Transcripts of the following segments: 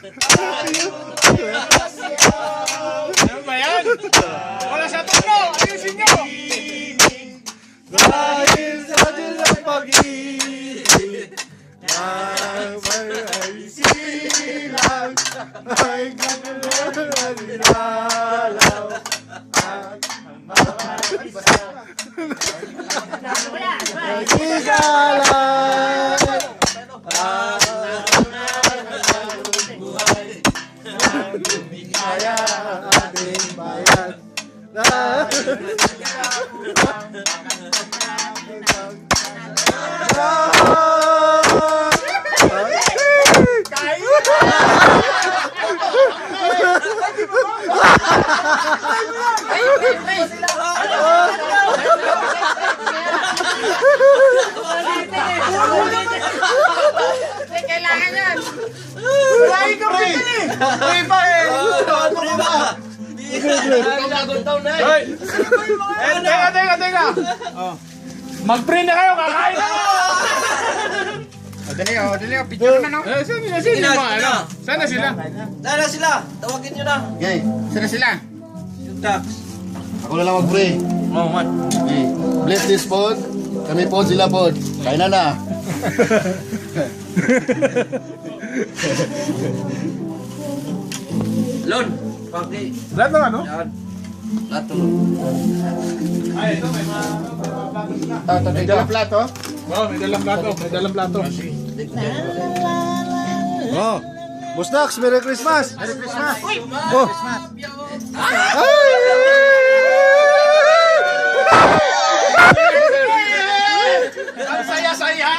Ano ba yan? Wala sa tono! Ayusin nyo! Dahil sa kanilang pag-ibig ay silang ay kanilang nilalaw at ang mga isigalan kaya ating bayan Kailangan yan. Ay, kapit eh! Ay, pa eh! Teka! Mag-pray na kayo, kakain na! Dali, picture naman, no? Sana sila? Sana sila! Tawagin nyo na! Okay, Sana sila? Yung tax. ako na lang mag-pray. Oh, man. Okay, bless this food. Kami po, sila po. Kain na. Lon! Pagdi. Lahat ng ano? Yan. Lahat tulog. Ay, ito, may mga May dalang plato? oh, may dalang plato. Oh. Busnax, Merry Christmas! Merry Christmas! Oh. Ang saya-saya!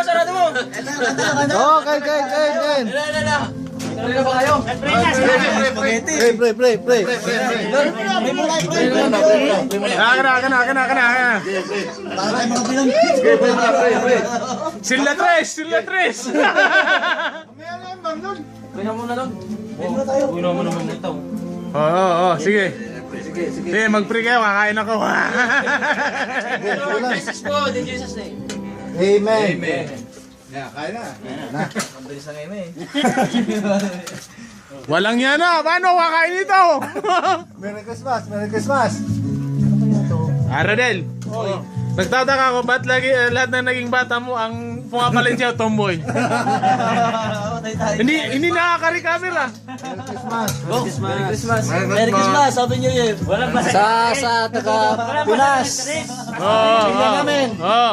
Sarado mo! Oh, kain. Tuloy na ba kayo? Pray. Kana. Sila tres! Kaya muna lang. Uy naman naman ito. Oo, sige. Sige, mag-pray kayo, kakain ako. Jesus po, in Jesus name. Amen. Yeah, kain na. Ang bilis na ngayon eh. Walang yan na, paano kakain ito? Merry Christmas! Aradel, nagtataka ko ba't lahat na naging bata mo ang pumapalit siya tomboy? hindi nakaka-recover ah. Merry Christmas! Merry Christmas, Happy New Year. Walang Sa taga Pinas! Oo.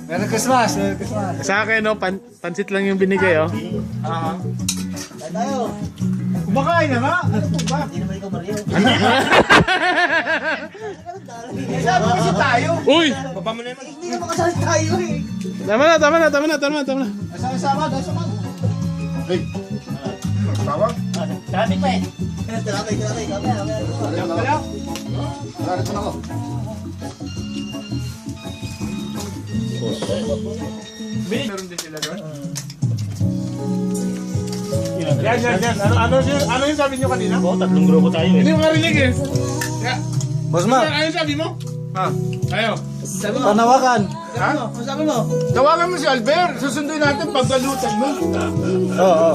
Merry Christmas! Sa akin, no, pansit lang yung binigay, oh. tayo. Kumakain na nga! Ano po ba? Hindi naman ikaw Mario. Sabi kasi tayo! Uy! Hindi naman kasali tayo eh. Tama na. Sama. Hey! Tawag? Traffic pa eh. Traffic. Narito na ako. Meron din sila doon? Yan. Ano yung sabi nyo kanina? Tatlong grupo tayo Hindi mo narinig eh. Boss Mac, Ano yung sabi mo? Ha? Ayo. panawakan. Ha? Ano sabi mo? Tawagan mo si Albert. Susunduin natin paggalutan mo. Oo.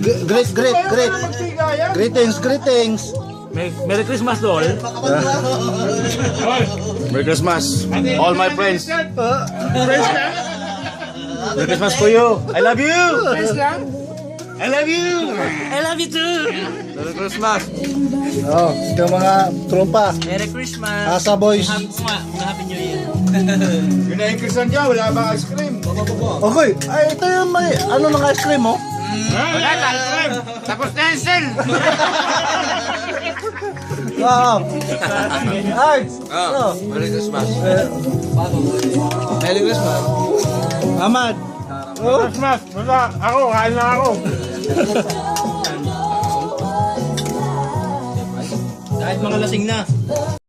Great. Magtigayan. Greetings. Merry Christmas, Lol. Merry Christmas. All my friends. Friends lang? Merry Christmas for you. I love you. Friends lang? I love you. I love you too. Merry Christmas. Oh, ito mga trompa. Merry Christmas. Asa boys. Happy New Year. Yun na yung Christian dyan. Wala bang ice cream? Okay, ay ito yung may ano ng ice cream mo? Wala na ice cream. Tapos na yung sale. Wow. Ay. Oh. Merry Christmas. Merry Christmas. Ahmad. Oh. Christmas. Wala. Ako. Kain na ako. Kahit mga lasing na.